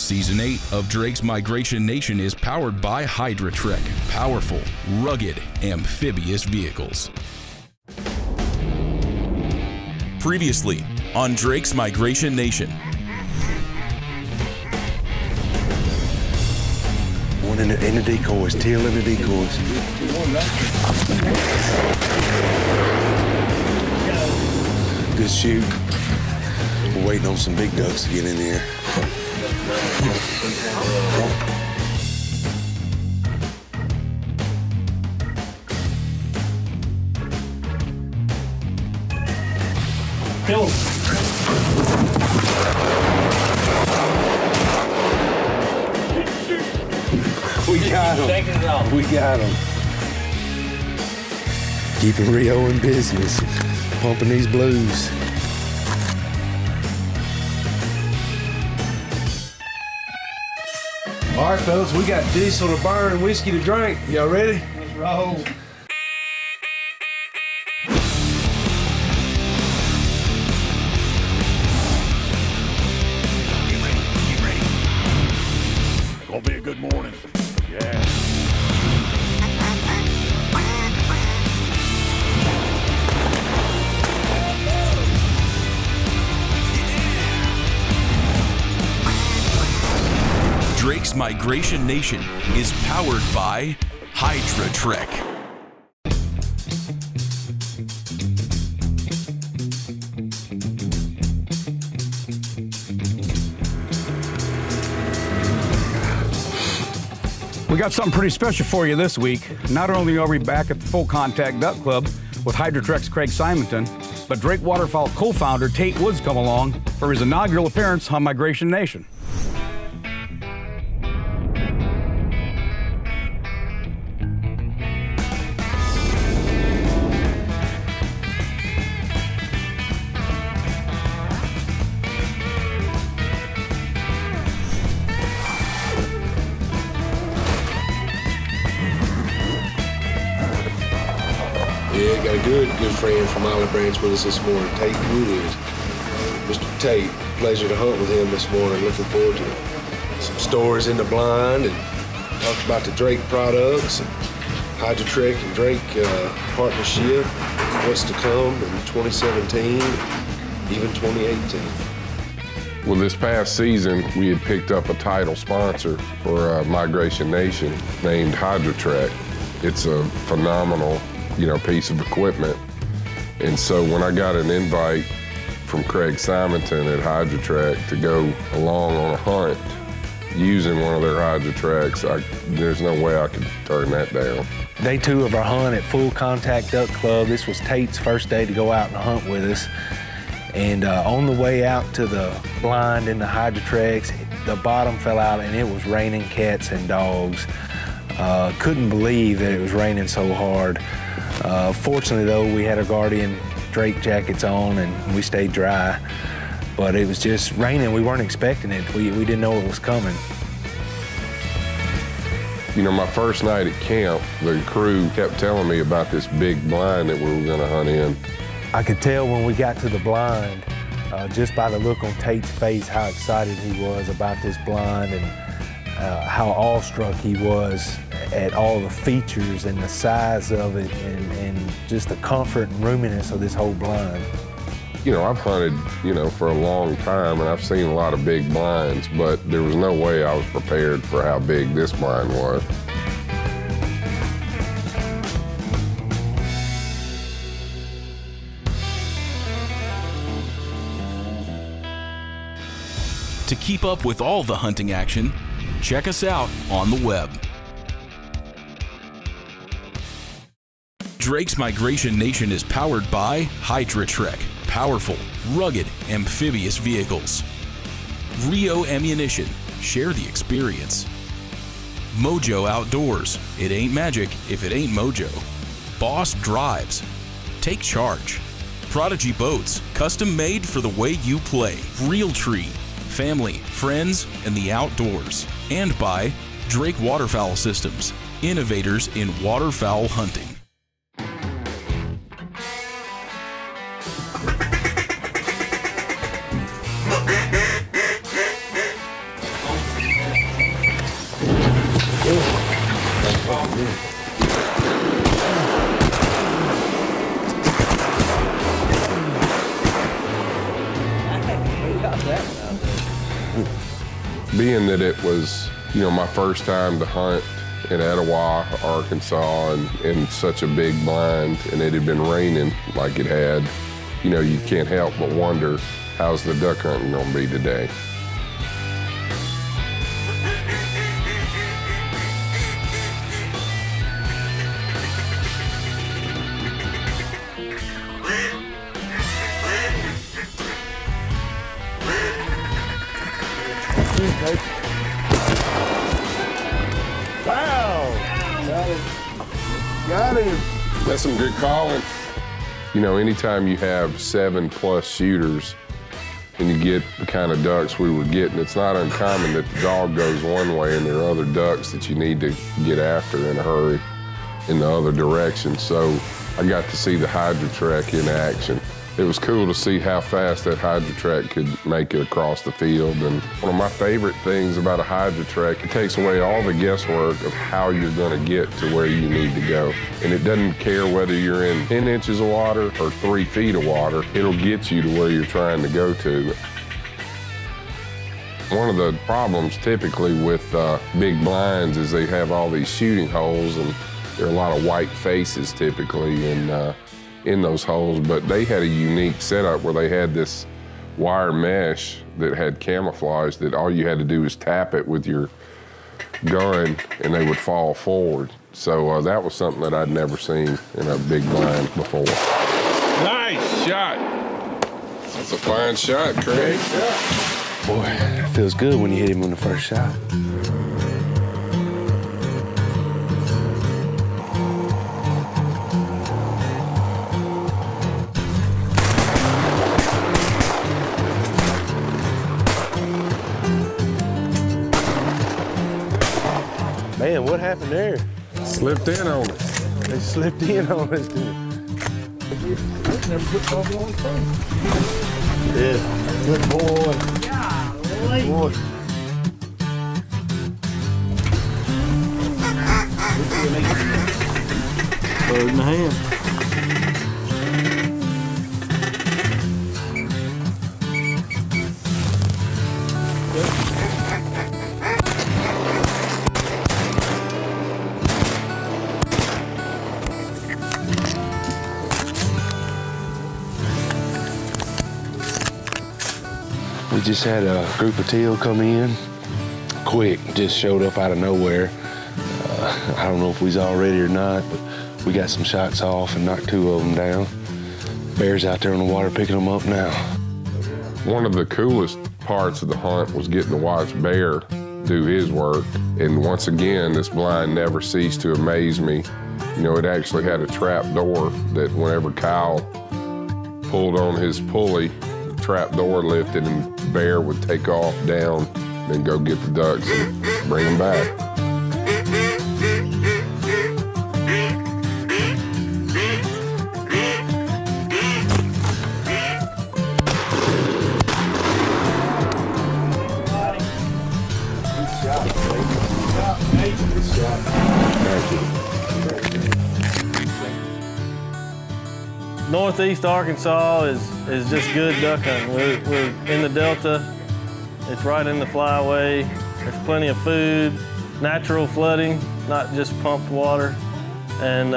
Season 8 of Drake's Migration Nation is powered by Hydratrek, powerful, rugged, amphibious vehicles. Previously on Drake's Migration Nation. One in the decoys, tail in the decoys. Good shoot. We're waiting on some big ducks to get in here. Kill him. We got him. We got him. Keeping Rio in business, pumping these blues. All right, fellas, we got diesel to burn and whiskey to drink. Y'all ready? Let's roll. Get ready. Gonna be a good morning. Yeah. Drake's Migration Nation is powered by Hydratrek. We got something pretty special for you this week. Not only are we back at the Full Contact Duck Club with Hydratrek's Craig Simonton, but Drake Waterfowl co-founder Tate Woods come along for his inaugural appearance on Migration Nation. Yeah, got a good friend from Olive Branch with us this morning, Tate Woods. Mr. Tate, pleasure to hunt with him this morning. Looking forward to some stories in the blind and talk about the Drake products and Hydratrek and Drake partnership, what's to come in 2017, even 2018. Well, this past season, we had picked up a title sponsor for Migration Nation named Hydratrek. It's a phenomenal piece of equipment. And so when I got an invite from Craig Simonton at Hydratrek to go along on a hunt using one of their Hydratreks, there's no way I could turn that down. Day 2 of our hunt at Full Contact Duck Club. This was Tate's first day to go out and hunt with us. And on the way out to the blind in the Hydratreks, the bottom fell out and it was raining cats and dogs. Couldn't believe that it was raining so hard. Fortunately though, we had our Guardian Drake jackets on and we stayed dry. But it was just raining, we weren't expecting it. We didn't know it was coming. My first night at camp, the crew kept telling me about this big blind that we were gonna hunt in. I could tell when we got to the blind, just by the look on Tate's face, how excited he was about this blind and how awestruck he was at all the features and the size of it and just the comfort and roominess of this whole blind. I've hunted, for a long time and I've seen a lot of big blinds, but there was no way I was prepared for how big this blind was. To keep up with all the hunting action, check us out on the web. Drake's Migration Nation is powered by Hydratrek, powerful, rugged, amphibious vehicles. Rio Ammunition, share the experience. Mojo Outdoors, it ain't magic if it ain't Mojo. Boss Drives, take charge. Prodigy Boats, custom made for the way you play. Realtree, family, friends, and the outdoors. And by Drake Waterfowl Systems, innovators in waterfowl hunting. Being that it was, you know, my first time to hunt in Etowah, Arkansas, and in such a big blind, and it had been raining like it had, you know, you can't help but wonder, how's the duck hunting gonna be today? Wow! Got him. That's some good calling. You know, anytime you have 7+ shooters and you get the kind of ducks we were getting, it's not uncommon that the dog goes one way and there are other ducks that you need to get after in a hurry in the other direction. So I got to see the Hydratrek in action. It was cool to see how fast that Hydratrek could make it across the field. And one of my favorite things about a Hydratrek, it takes away all the guesswork of how you're gonna get to where you need to go. And it doesn't care whether you're in 10 inches of water or 3 feet of water, it'll get you to where you're trying to go to. One of the problems typically with big blinds is they have all these shooting holes, and there are a lot of white faces typically in those holes, but they had a unique setup where they had this wire mesh that had camouflage that all you had to do was tap it with your gun and they would fall forward. So that was something that I'd never seen in a big blind before. Nice shot. That's a fine shot, Craig. Boy, it feels good when you hit him on the first shot. Man, what happened there? Slipped in on us. They slipped in on us, dude. Yeah, good boy. Good boy. Bird in the hand. We just had a group of teal come in, quick, just showed up out of nowhere. I don't know if we's all ready or not, but we got some shots off and knocked 2 of them down. Bear's out there on the water picking them up now. One of the coolest parts of the hunt was getting to watch Bear do his work. And once again, this blind never ceased to amaze me. You know, it actually had a trap door that whenever Kyle pulled on his pulley, the trap door lifted and Bear would take off down, then go get the ducks and bring them back. Northeast Arkansas is just good duck hunting. We're in the Delta. It's right in the flyway. There's plenty of food, natural flooding, not just pumped water. And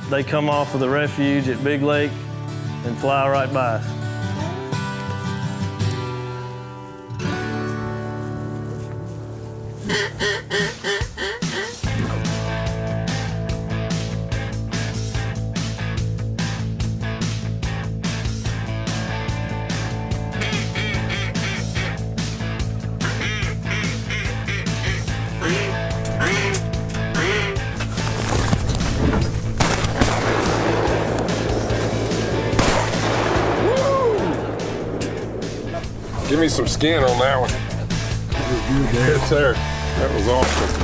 they come off of the refuge at Big Lake and fly right by us. Give me some skin on that one. Yes, sir. That was awesome.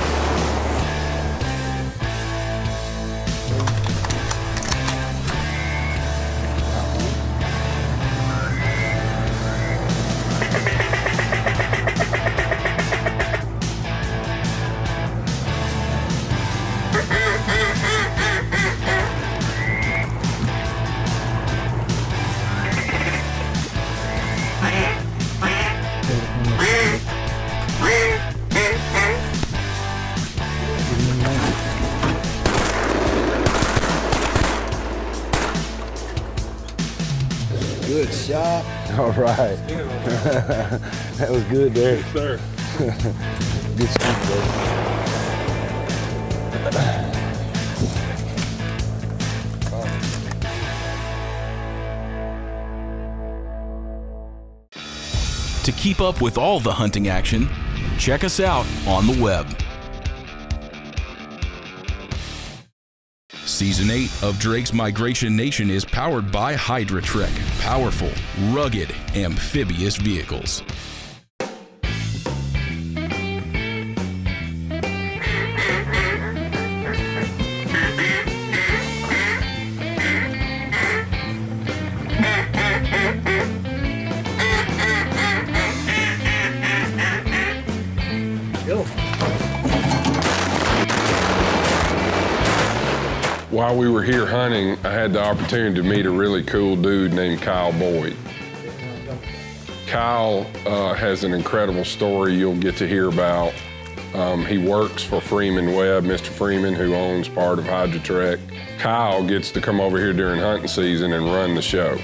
Nice shot. All right. That was good there. Yes, sir. Good scoop, baby. To keep up with all the hunting action, check us out on the web. Season 8 of Drake's Migration Nation is powered by Hydratrek, powerful, rugged, amphibious vehicles. While we were here hunting, I had the opportunity to meet a really cool dude named Kyle Boyd. Kyle has an incredible story you'll get to hear about. He works for Freeman Webb, Mr. Freeman, who owns part of Hydratrek. Kyle gets to come over here during hunting season and run the show.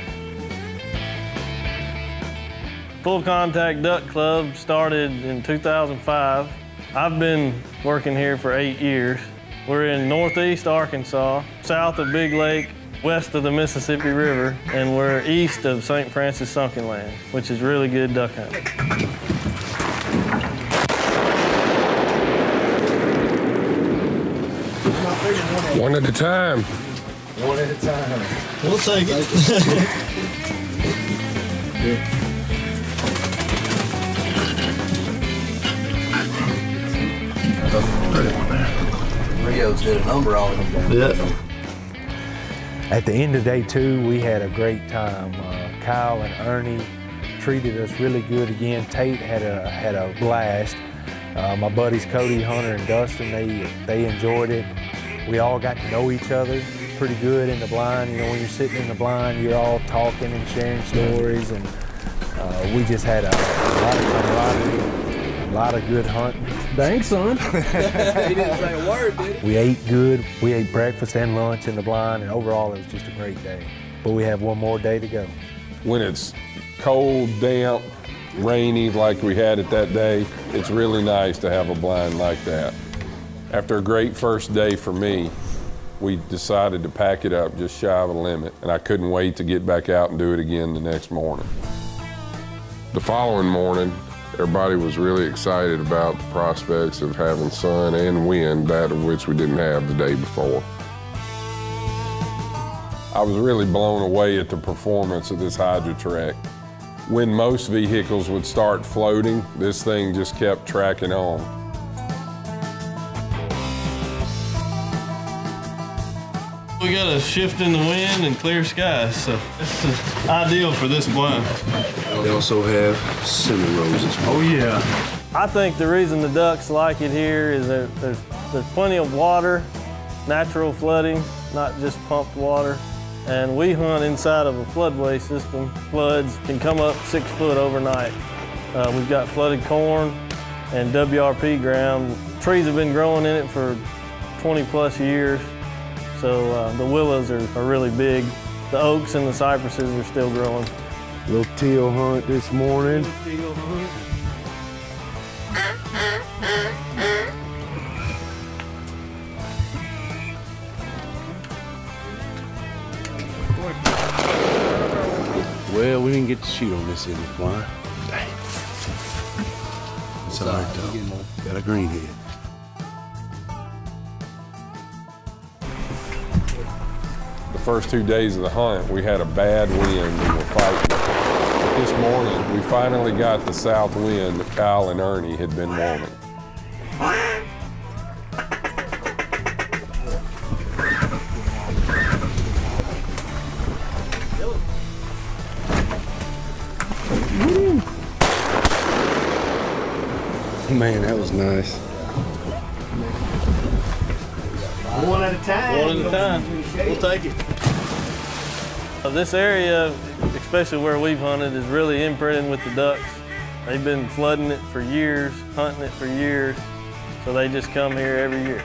Full Contact Duck Club started in 2005. I've been working here for 8 years. We're in northeast Arkansas, south of Big Lake, west of the Mississippi River, and we're east of St. Francis Sunken Land, which is really good duck hunting. One at a time. One at a time. We'll take it. Rio's did a number on him. Yeah. At the end of day 2, we had a great time. Kyle and Ernie treated us really good again. Tate had a blast. My buddies Cody, Hunter, and Dustin, they enjoyed it. We all got to know each other pretty good in the blind. You know, when you're sitting in the blind, you're all talking and sharing stories, and we just had a lot of camaraderie, a lot of good hunting. Thanks, son. He didn't say a word, did he? We ate good. We ate breakfast and lunch in the blind, and overall it was just a great day. But we have one more day to go. When it's cold, damp, rainy like we had it that day, it's really nice to have a blind like that. After a great first day for me, we decided to pack it up just shy of a limit, and I couldn't wait to get back out and do it again the next morning. The following morning, everybody was really excited about the prospects of having sun and wind, that of which we didn't have the day before. I was really blown away at the performance of this Hydratrek. When most vehicles would start floating, this thing just kept tracking on. We got a shift in the wind and clear skies, so it's ideal for this blind. They also have cinnamon roses. Oh, yeah. I think the reason the ducks like it here is that there's plenty of water, natural flooding, not just pumped water. And we hunt inside of a floodway system. Floods can come up 6 foot overnight. We've got flooded corn and WRP ground. Trees have been growing in it for 20 plus years. So the willows are really big. The oaks and the cypresses are still growing. Little teal hunt this morning. Well, we didn't get to shoot on this in the blind. Dang. It's all right, though. Got a greenhead. The first 2 days of the hunt, we had a bad wind and were fighting. But this morning, we finally got the south wind that Kyle and Ernie had been wanting. Man, that was nice. One at a time. One at a time. We'll take it. This area, especially where we've hunted, is really imprinted with the ducks. They've been flooding it for years, hunting it for years, so they just come here every year.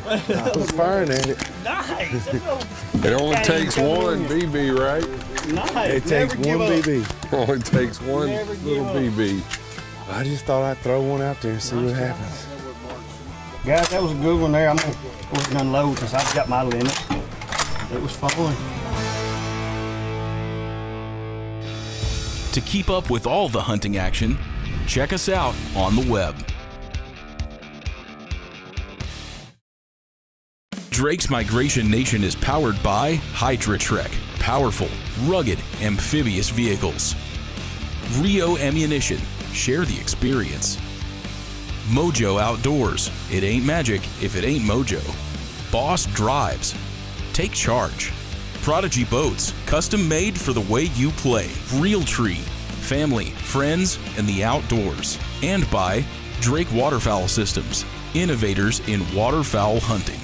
I was firing at it. Nice. It only takes one BB, right? Nice. It takes one BB. Only takes one little BB. I just thought I'd throw one out there and see what happens. Guys, that was a good one there. I'm going to go ahead and unload because I've got my limit. It was fun. To keep up with all the hunting action, check us out on the web. Drake's Migration Nation is powered by Hydratrek, powerful, rugged, amphibious vehicles. Rio Ammunition, share the experience. Mojo Outdoors, it ain't magic if it ain't Mojo. Boss Drives, take charge. Prodigy Boats, custom made for the way you play. Realtree, family, friends, and the outdoors. And by Drake Waterfowl Systems, innovators in waterfowl hunting.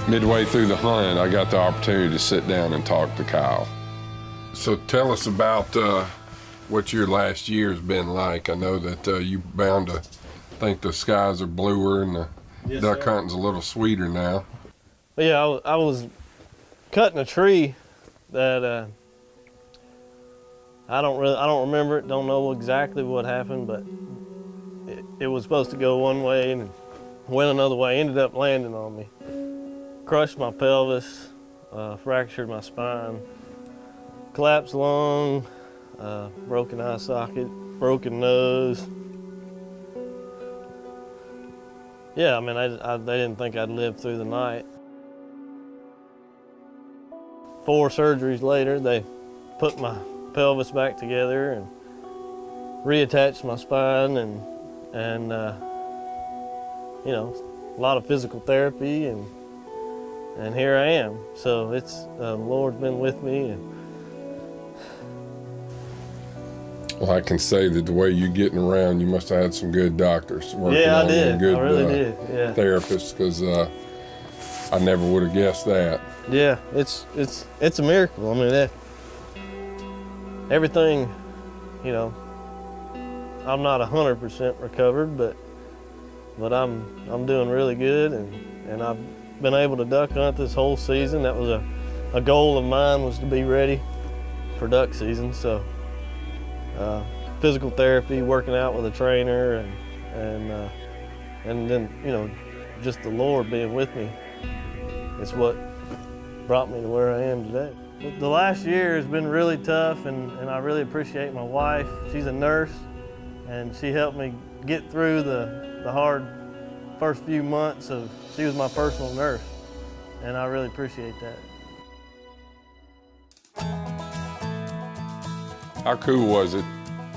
Midway through the hunt, I got the opportunity to sit down and talk to Kyle. So tell us about what your last year's been like. I know that you bound to think the skies are bluer and the duck hunting's a little sweeter now. Yeah, I was cutting a tree that I don't remember it. Don't know exactly what happened, but it was supposed to go one way and went another way. Ended up landing on me. Crushed my pelvis, fractured my spine, collapsed lung, broken eye socket, broken nose. Yeah, I mean, they didn't think I'd live through the night. 4 surgeries later, they put my pelvis back together and reattached my spine and you know, a lot of physical therapy and here I am. So it's the Lord's been with me. Well, I can say that the way you're getting around, you must have had some good doctors working Yeah, I on you, did. and good I really did. Yeah. therapists, because I never would have guessed that. Yeah, it's a miracle. I mean, everything, you know, I'm not 100% recovered, but I'm doing really good, and I've been able to duck hunt this whole season. That was a goal of mine, was to be ready for duck season. So physical therapy, working out with a trainer, and then, you know, just the Lord being with me is what brought me to where I am today. The last year has been really tough, and I really appreciate my wife. She's a nurse, and she helped me get through the hard first few months she was my personal nurse, and I really appreciate that. How cool was it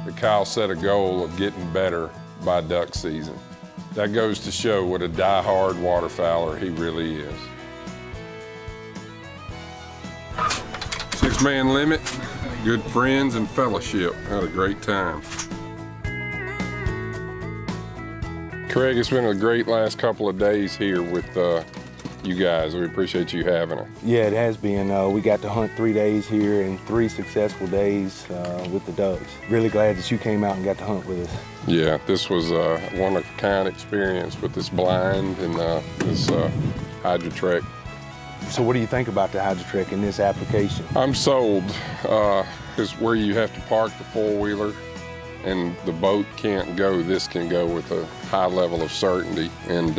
that Kyle set a goal of getting better by duck season? That goes to show what a die-hard waterfowler he really is. 6-man limit, good friends and fellowship. Had a great time. Craig, it's been a great last couple of days here with you guys. We appreciate you having us. Yeah, it has been. We got to hunt 3 days here and 3 successful days with the ducks. Really glad that you came out and got to hunt with us. Yeah, this was a one-of-a-kind experience with this blind and this Hydratrek. So what do you think about the Hydratrek in this application? I'm sold, because where you have to park the four-wheeler and the boat can't go, this can go with a high level of certainty. And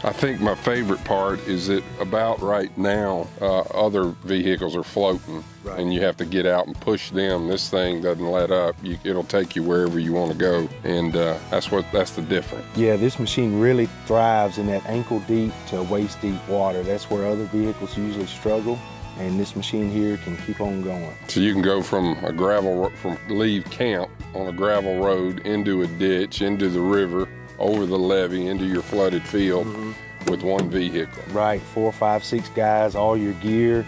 I think my favorite part is that about right now, other vehicles are floating, right, and you have to get out and push them. This thing doesn't let up. It'll take you wherever you want to go, and that's the difference. Yeah, this machine really thrives in that ankle-deep to waist-deep water. That's where other vehicles usually struggle, and this machine here can keep on going. So you can go from leave camp on a gravel road into a ditch, into the river, over the levee, into your flooded field, with one vehicle. Right, 4, 5, 6 guys, all your gear,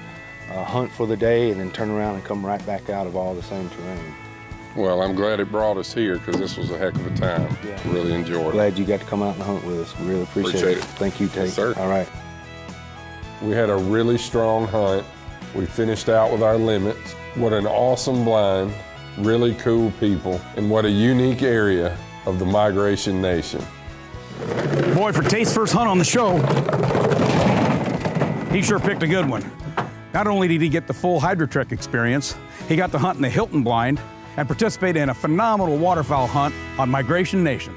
hunt for the day, and then turn around and come right back out of all the same terrain. Well, I'm glad it brought us here because this was a heck of a time. Yeah. Really enjoyed it. Glad you got to come out and hunt with us. We really appreciate it. Thank you, Tate. Yes, sir. All right. We had a really strong hunt. We finished out with our limits. What an awesome blind, really cool people, and what a unique area of the Migration Nation. Boy, for Tate's first hunt on the show, he sure picked a good one. Not only did he get the full Hydratrek experience, he got to hunt in the Hilton blind and participate in a phenomenal waterfowl hunt on Migration Nation.